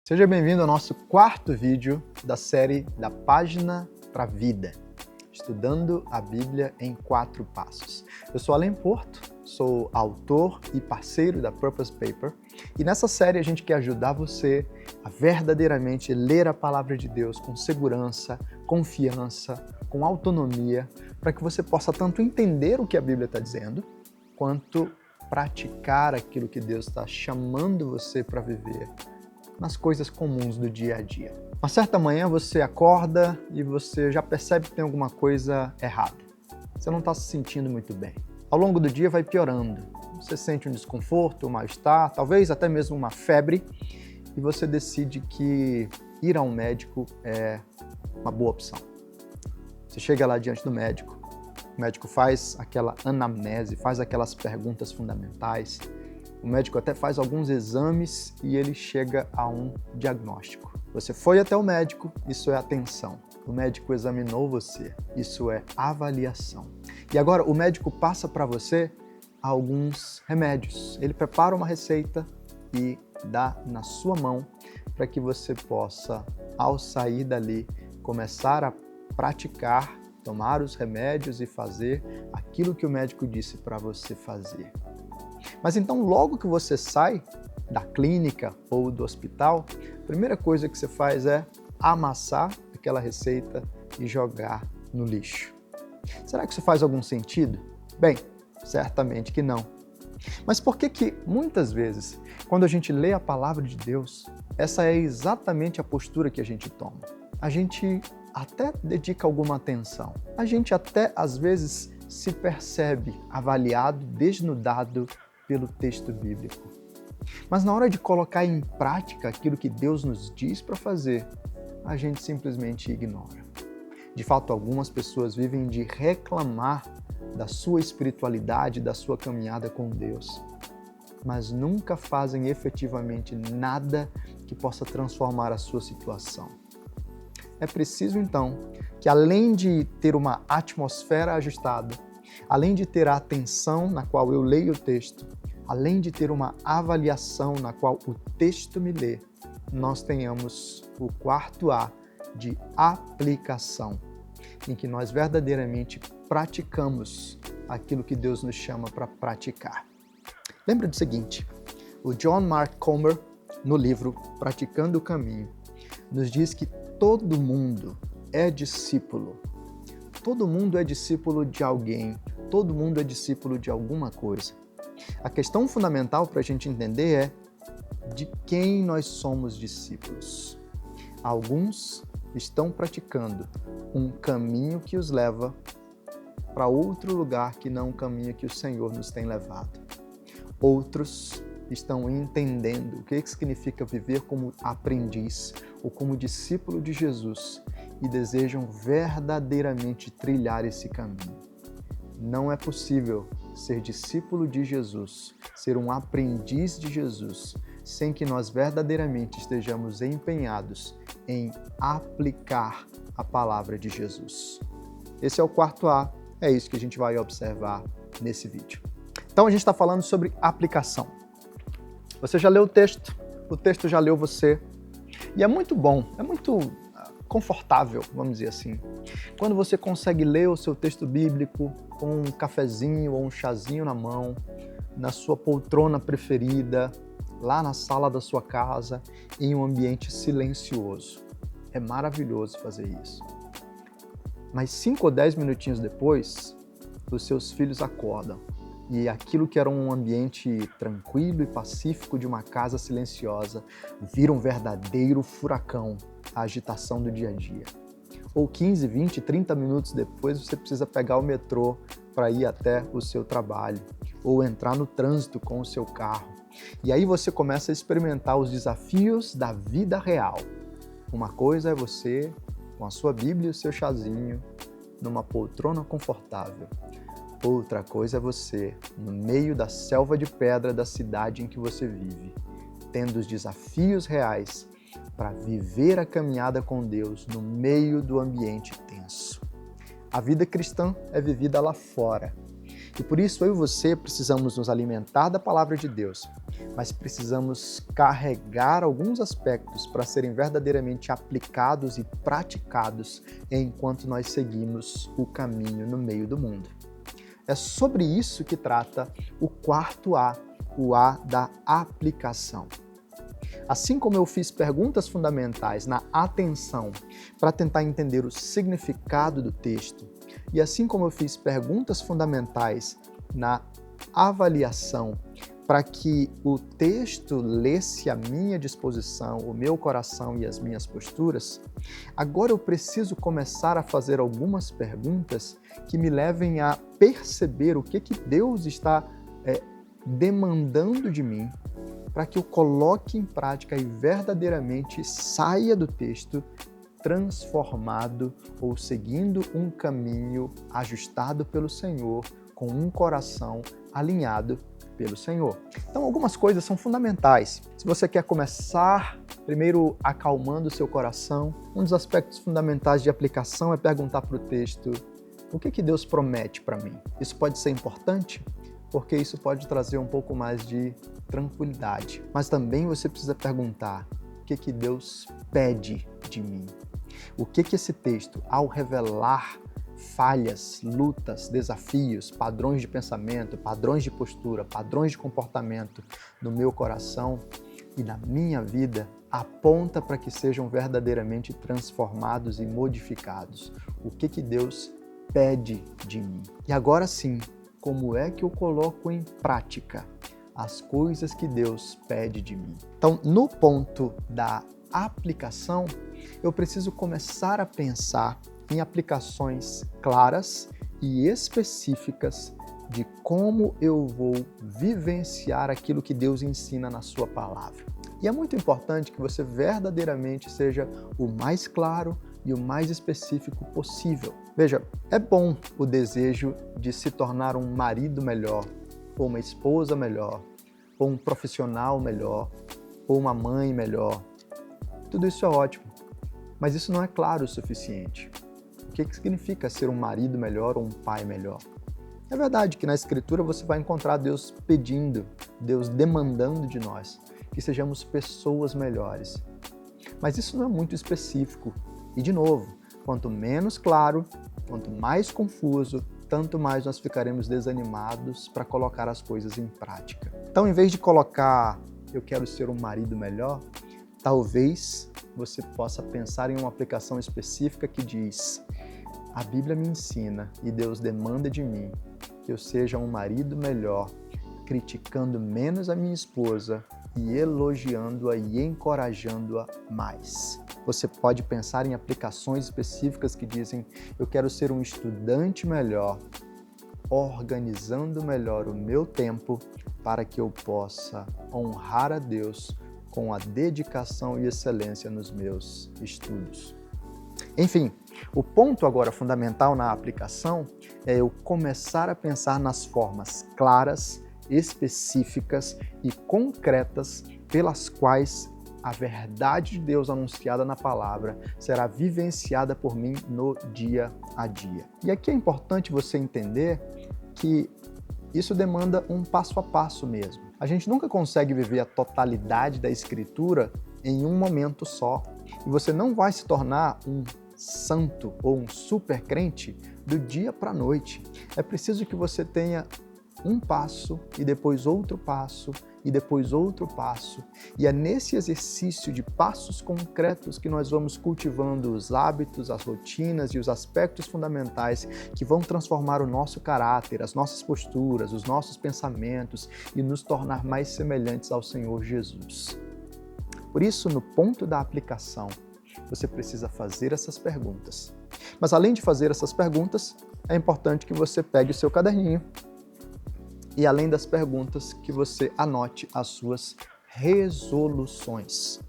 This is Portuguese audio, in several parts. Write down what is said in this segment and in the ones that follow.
Seja bem-vindo ao nosso quarto vídeo da série Da Página para a Vida, estudando a Bíblia em 4 passos. Eu sou Alan Porto, sou autor e parceiro da Purpose Paper, e nessa série a gente quer ajudar você a verdadeiramente ler a Palavra de Deus com segurança, confiança, com autonomia, para que você possa tanto entender o que a Bíblia está dizendo, quanto praticar aquilo que Deus está chamando você para viver nas coisas comuns do dia a dia. Uma certa manhã você acorda e você já percebe que tem alguma coisa errada. Você não está se sentindo muito bem. Ao longo do dia vai piorando. Você sente um desconforto, um mal-estar, talvez até mesmo uma febre, e você decide que ir ao médico é uma boa opção. Você chega lá diante do médico, o médico faz aquela anamnese, faz aquelas perguntas fundamentais. O médico até faz alguns exames e ele chega a um diagnóstico. Você foi até o médico, isso é atenção. O médico examinou você, isso é avaliação. E agora o médico passa para você alguns remédios. Ele prepara uma receita e dá na sua mão para que você possa, ao sair dali, começar a praticar, tomar os remédios e fazer aquilo que o médico disse para você fazer. Mas então, logo que você sai da clínica ou do hospital, a primeira coisa que você faz é amassar aquela receita e jogar no lixo. Será que isso faz algum sentido? Bem, certamente que não. Mas por que muitas vezes, quando a gente lê a palavra de Deus, essa é exatamente a postura que a gente toma? A gente até dedica alguma atenção. A gente até, às vezes, se percebe avaliado, desnudado pelo texto bíblico. Mas na hora de colocar em prática aquilo que Deus nos diz para fazer, a gente simplesmente ignora. De fato, algumas pessoas vivem de reclamar da sua espiritualidade, da sua caminhada com Deus, mas nunca fazem efetivamente nada que possa transformar a sua situação. É preciso, então, que além de ter uma atmosfera ajustada, além de ter a atenção na qual eu leio o texto, além de ter uma avaliação na qual o texto me lê, nós tenhamos o 4A de aplicação, em que nós verdadeiramente praticamos aquilo que Deus nos chama para praticar. Lembra do seguinte, o John Mark Comer, no livro Praticando o Caminho, nos diz que todo mundo é discípulo. Todo mundo é discípulo de alguém, todo mundo é discípulo de alguma coisa. A questão fundamental para a gente entender é de quem nós somos discípulos. Alguns estão praticando um caminho que os leva para outro lugar que não o caminho que o Senhor nos tem levado. Outros estão entendendo o que significa viver como aprendiz ou como discípulo de Jesus e desejam verdadeiramente trilhar esse caminho. Não é possível ser discípulo de Jesus, ser um aprendiz de Jesus, sem que nós verdadeiramente estejamos empenhados em aplicar a palavra de Jesus. Esse é o 4A, é isso que a gente vai observar nesse vídeo. Então a gente está falando sobre aplicação. Você já leu o texto já leu você, e é muito bom, é muito confortável, vamos dizer assim, quando você consegue ler o seu texto bíblico com um cafezinho ou um chazinho na mão, na sua poltrona preferida, lá na sala da sua casa, em um ambiente silencioso. É maravilhoso fazer isso. Mas 5 ou 10 minutinhos depois, os seus filhos acordam e aquilo que era um ambiente tranquilo e pacífico de uma casa silenciosa vira um verdadeiro furacão, a agitação do dia a dia. Ou 15, 20, 30 minutos depois você precisa pegar o metrô para ir até o seu trabalho, ou entrar no trânsito com o seu carro. E aí você começa a experimentar os desafios da vida real. Uma coisa é você, com a sua Bíblia e o seu chazinho, numa poltrona confortável. Outra coisa é você, no meio da selva de pedra da cidade em que você vive, tendo os desafios reais para viver a caminhada com Deus no meio do ambiente tenso. A vida cristã é vivida lá fora. E por isso eu e você precisamos nos alimentar da palavra de Deus, mas precisamos carregar alguns aspectos para serem verdadeiramente aplicados e praticados enquanto nós seguimos o caminho no meio do mundo. É sobre isso que trata o quarto A, o A da aplicação. Assim como eu fiz perguntas fundamentais na atenção para tentar entender o significado do texto, e assim como eu fiz perguntas fundamentais na avaliação para que o texto lesse a minha disposição, o meu coração e as minhas posturas, agora eu preciso começar a fazer algumas perguntas que me levem a perceber o que Deus está demandando de mim para que eu coloque em prática e verdadeiramente saia do texto transformado ou seguindo um caminho ajustado pelo Senhor, com um coração alinhado pelo Senhor. Então, algumas coisas são fundamentais. Se você quer começar, primeiro acalmando o seu coração, um dos aspectos fundamentais de aplicação é perguntar para o texto: o que Deus promete para mim? Isso pode ser importante, porque isso pode trazer um pouco mais de tranquilidade. Mas também você precisa perguntar: o que Deus pede de mim? O que esse texto, ao revelar falhas, lutas, desafios, padrões de pensamento, padrões de postura, padrões de comportamento no meu coração e na minha vida, aponta para que sejam verdadeiramente transformados e modificados? O que Deus pede de mim? E agora sim, como é que eu coloco em prática as coisas que Deus pede de mim? Então, no ponto da aplicação, eu preciso começar a pensar em aplicações claras e específicas de como eu vou vivenciar aquilo que Deus ensina na sua palavra. E é muito importante que você verdadeiramente seja o mais claro e o mais específico possível. Veja, é bom o desejo de se tornar um marido melhor, ou uma esposa melhor, ou um profissional melhor, ou uma mãe melhor. Tudo isso é ótimo, mas isso não é claro o suficiente. O que significa ser um marido melhor ou um pai melhor? É verdade que na Escritura você vai encontrar Deus pedindo, Deus demandando de nós que sejamos pessoas melhores. Mas isso não é muito específico. E, de novo, quanto menos claro, quanto mais confuso, tanto mais nós ficaremos desanimados para colocar as coisas em prática. Então, em vez de colocar "eu quero ser um marido melhor", talvez você possa pensar em uma aplicação específica que diz: a Bíblia me ensina e Deus demanda de mim que eu seja um marido melhor, criticando menos a minha esposa e elogiando-a e encorajando-a mais. Você pode pensar em aplicações específicas que dizem: eu quero ser um estudante melhor, organizando melhor o meu tempo para que eu possa honrar a Deus com a dedicação e excelência nos meus estudos. Enfim, o ponto agora fundamental na aplicação é eu começar a pensar nas formas claras, específicas e concretas pelas quais a verdade de Deus anunciada na palavra será vivenciada por mim no dia a dia. E aqui é importante você entender que isso demanda um passo a passo mesmo. A gente nunca consegue viver a totalidade da Escritura em um momento só. E você não vai se tornar um santo ou um super crente do dia para a noite. É preciso que você tenha um passo e depois outro passo e depois outro passo. E é nesse exercício de passos concretos que nós vamos cultivando os hábitos, as rotinas e os aspectos fundamentais que vão transformar o nosso caráter, as nossas posturas, os nossos pensamentos e nos tornar mais semelhantes ao Senhor Jesus. Por isso, no ponto da aplicação, você precisa fazer essas perguntas. Mas além de fazer essas perguntas, é importante que você pegue o seu caderninho e, além das perguntas, que você anote as suas resoluções.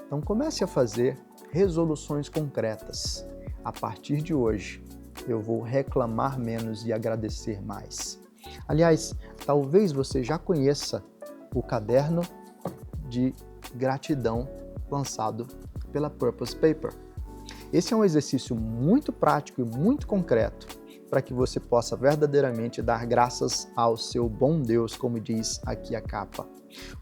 Então comece a fazer resoluções concretas. A partir de hoje, eu vou reclamar menos e agradecer mais. Aliás, talvez você já conheça o caderno de gratidão lançado pela Purpose Paper. Esse é um exercício muito prático e muito concreto para que você possa verdadeiramente dar graças ao seu bom Deus, como diz aqui a capa.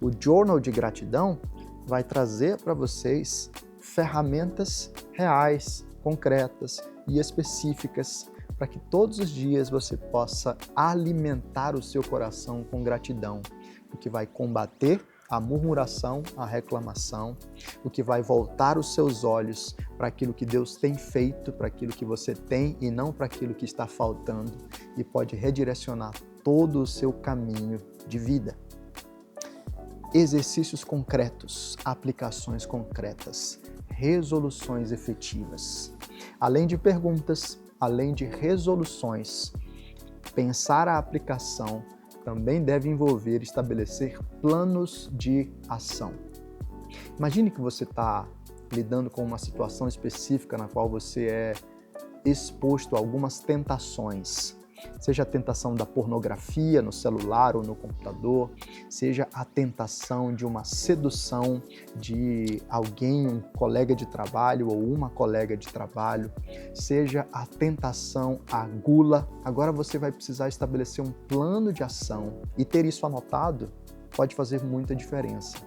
O Journal de Gratidão vai trazer para vocês ferramentas reais, concretas e específicas para que todos os dias você possa alimentar o seu coração com gratidão, o que vai combater a murmuração, a reclamação, o que vai voltar os seus olhos para aquilo que Deus tem feito, para aquilo que você tem e não para aquilo que está faltando, e pode redirecionar todo o seu caminho de vida. Exercícios concretos, aplicações concretas, resoluções efetivas. Além de perguntas, além de resoluções, pensar a aplicação também deve envolver estabelecer planos de ação. Imagine que você está lidando com uma situação específica na qual você é exposto a algumas tentações, seja a tentação da pornografia no celular ou no computador, seja a tentação de uma sedução de alguém, um colega de trabalho ou uma colega de trabalho, seja a tentação à gula. Agora você vai precisar estabelecer um plano de ação e ter isso anotado pode fazer muita diferença.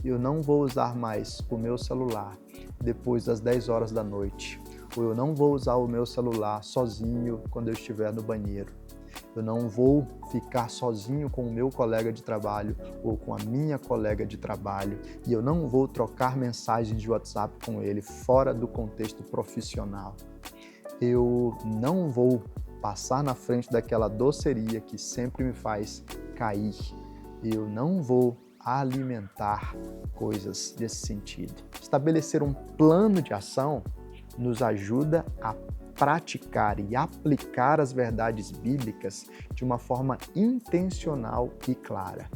Eu não vou usar mais o meu celular depois das 10 horas da noite. Ou eu não vou usar o meu celular sozinho quando eu estiver no banheiro. Eu não vou ficar sozinho com o meu colega de trabalho ou com a minha colega de trabalho. E eu não vou trocar mensagens de WhatsApp com ele fora do contexto profissional. Eu não vou passar na frente daquela doceria que sempre me faz cair. Eu não vou alimentar coisas desse sentido. Estabelecer um plano de ação nos ajuda a praticar e aplicar as verdades bíblicas de uma forma intencional e clara.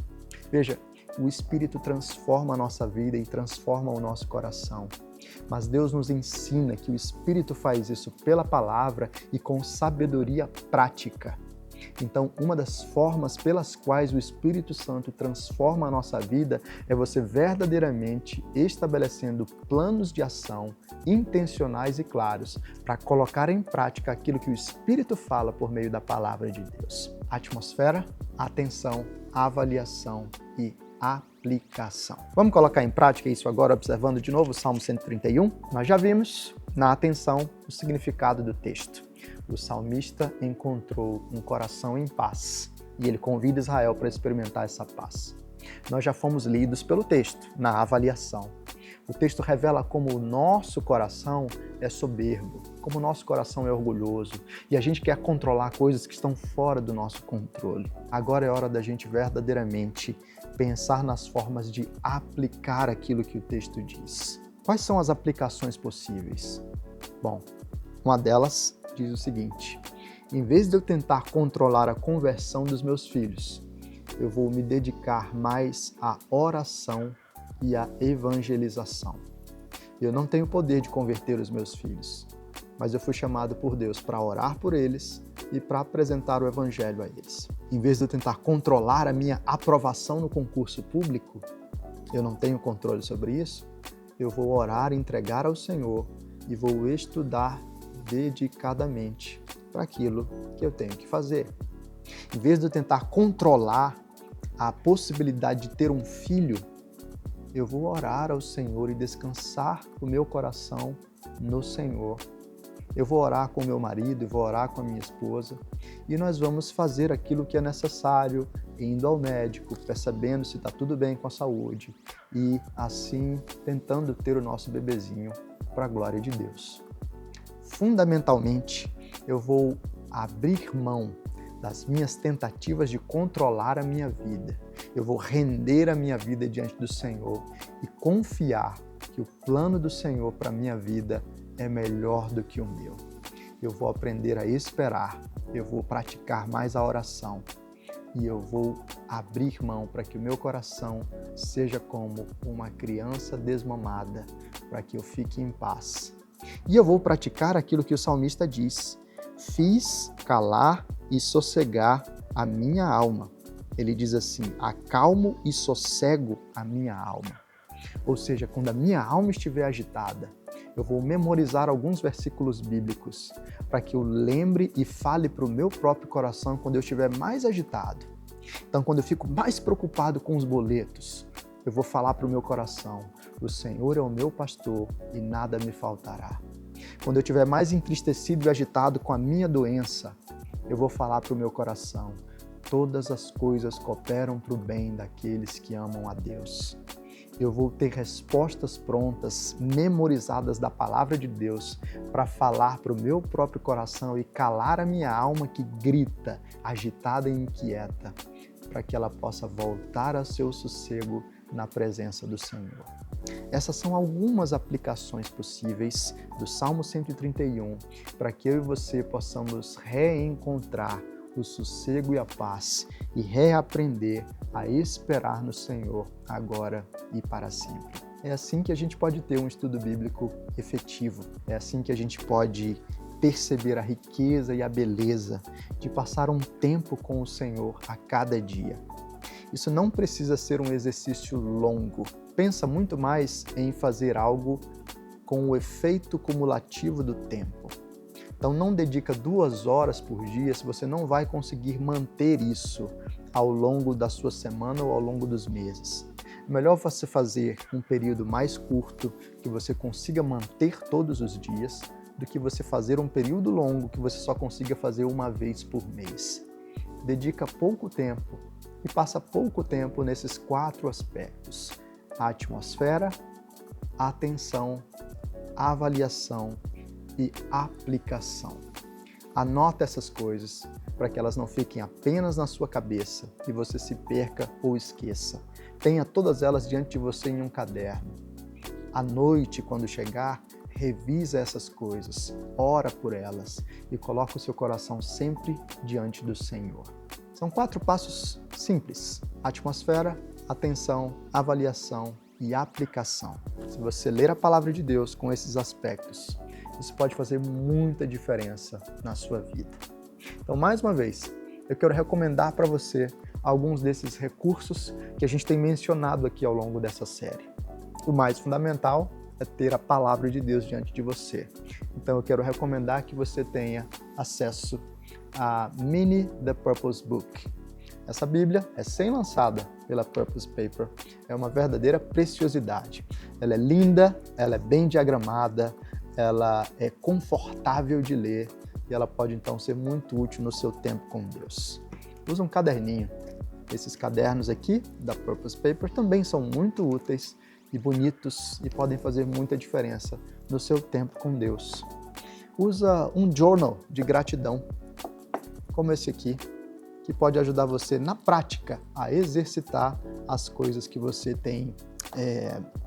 Veja, o Espírito transforma a nossa vida e transforma o nosso coração. Mas Deus nos ensina que o Espírito faz isso pela palavra e com sabedoria prática. Então, uma das formas pelas quais o Espírito Santo transforma a nossa vida é você verdadeiramente estabelecendo planos de ação intencionais e claros para colocar em prática aquilo que o Espírito fala por meio da palavra de Deus. Atmosfera, atenção, avaliação e aplicação. Vamos colocar em prática isso agora, observando de novo o Salmo 131? Nós já vimos na atenção o significado do texto. O salmista encontrou um coração em paz e ele convida Israel para experimentar essa paz. Nós já fomos lidos pelo texto, na avaliação. O texto revela como o nosso coração é soberbo, como o nosso coração é orgulhoso e a gente quer controlar coisas que estão fora do nosso controle. Agora é hora da gente verdadeiramente pensar nas formas de aplicar aquilo que o texto diz. Quais são as aplicações possíveis? Bom, uma delas diz o seguinte: em vez de eu tentar controlar a conversão dos meus filhos, eu vou me dedicar mais à oração e à evangelização. Eu não tenho poder de converter os meus filhos, mas eu fui chamado por Deus para orar por eles e para apresentar o evangelho a eles. Em vez de eu tentar controlar a minha aprovação no concurso público, eu não tenho controle sobre isso, eu vou orar e entregar ao Senhor e vou estudar dedicadamente para aquilo que eu tenho que fazer. Em vez de eu tentar controlar a possibilidade de ter um filho, eu vou orar ao Senhor e descansar o meu coração no Senhor. Eu vou orar com o meu marido, vou orar com a minha esposa e nós vamos fazer aquilo que é necessário, indo ao médico, percebendo se está tudo bem com a saúde e assim tentando ter o nosso bebezinho para a glória de Deus. Fundamentalmente, eu vou abrir mão das minhas tentativas de controlar a minha vida. Eu vou render a minha vida diante do Senhor e confiar que o plano do Senhor para a minha vida é melhor do que o meu. Eu vou aprender a esperar, eu vou praticar mais a oração e eu vou abrir mão para que o meu coração seja como uma criança desmamada, para que eu fique em paz. E eu vou praticar aquilo que o salmista diz: fiz calar e sossegar a minha alma. Ele diz assim: acalmo e sossego a minha alma. Ou seja, quando a minha alma estiver agitada, eu vou memorizar alguns versículos bíblicos para que eu lembre e fale para o meu próprio coração quando eu estiver mais agitado. Então, quando eu fico mais preocupado com os boletos, eu vou falar para o meu coração: o Senhor é o meu pastor e nada me faltará. Quando eu estiver mais entristecido e agitado com a minha doença, eu vou falar para o meu coração: todas as coisas cooperam para o bem daqueles que amam a Deus. Eu vou ter respostas prontas, memorizadas da palavra de Deus, para falar para o meu próprio coração e calar a minha alma que grita, agitada e inquieta, para que ela possa voltar ao seu sossego na presença do Senhor. Essas são algumas aplicações possíveis do Salmo 131 para que eu e você possamos reencontrar o sossego e a paz e reaprender a esperar no Senhor agora e para sempre. É assim que a gente pode ter um estudo bíblico efetivo. É assim que a gente pode perceber a riqueza e a beleza de passar um tempo com o Senhor a cada dia. Isso não precisa ser um exercício longo. Pensa muito mais em fazer algo com o efeito cumulativo do tempo. Então não dedica 2 horas por dia se você não vai conseguir manter isso ao longo da sua semana ou ao longo dos meses. É melhor você fazer um período mais curto que você consiga manter todos os dias do que você fazer um período longo que você só consiga fazer uma vez por mês. Dedica pouco tempo e passa pouco tempo nesses 4 aspectos: a atmosfera, a atenção, a avaliação e aplicação. Anota essas coisas para que elas não fiquem apenas na sua cabeça e você se perca ou esqueça. Tenha todas elas diante de você em um caderno. À noite, quando chegar, revisa essas coisas, ora por elas e coloca o seu coração sempre diante do Senhor. São 4 passos simples: atmosfera, atenção, avaliação e aplicação. Se você ler a palavra de Deus com esses aspectos, isso pode fazer muita diferença na sua vida. Então, mais uma vez, eu quero recomendar para você alguns desses recursos que a gente tem mencionado aqui ao longo dessa série. O mais fundamental é ter a palavra de Deus diante de você. Então, eu quero recomendar que você tenha acesso a Mini The Purpose Book. Essa Bíblia, recém-lançada pela Purpose Paper, é uma verdadeira preciosidade. Ela é linda, ela é bem diagramada, ela é confortável de ler e ela pode então ser muito útil no seu tempo com Deus. Usa um caderninho. Esses cadernos aqui da Purpose Paper também são muito úteis e bonitos e podem fazer muita diferença no seu tempo com Deus. Usa um journal de gratidão, como esse aqui, que pode ajudar você na prática a exercitar as coisas que você tem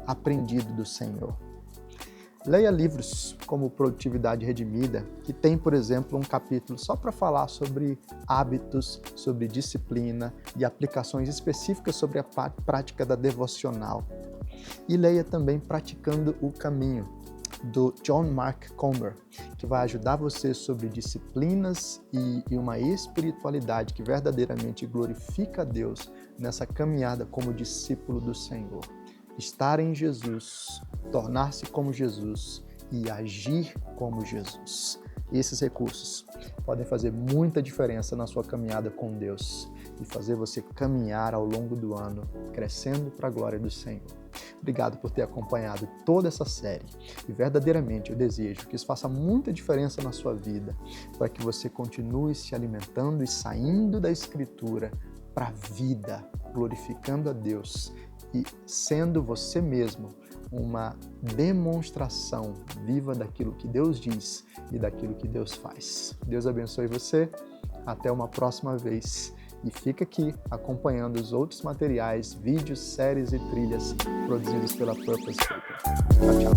aprendido do Senhor. Leia livros como Produtividade Redimida, que tem, por exemplo, um capítulo só para falar sobre hábitos, sobre disciplina e aplicações específicas sobre a prática da devocional. E leia também Praticando o Caminho, do John Mark Comer, que vai ajudar você sobre disciplinas e uma espiritualidade que verdadeiramente glorifica a Deus nessa caminhada como discípulo do Senhor. Estar em Jesus, tornar-se como Jesus e agir como Jesus. Esses recursos podem fazer muita diferença na sua caminhada com Deus e fazer você caminhar ao longo do ano, crescendo para a glória do Senhor. Obrigado por ter acompanhado toda essa série e verdadeiramente eu desejo que isso faça muita diferença na sua vida, para que você continue se alimentando e saindo da Escritura para a vida, glorificando a Deus e sendo você mesmo uma demonstração viva daquilo que Deus diz e daquilo que Deus faz. Deus abençoe você. Até uma próxima vez. E fica aqui acompanhando os outros materiais, vídeos, séries e trilhas produzidos pela Purpose Paper. Tchau, tchau.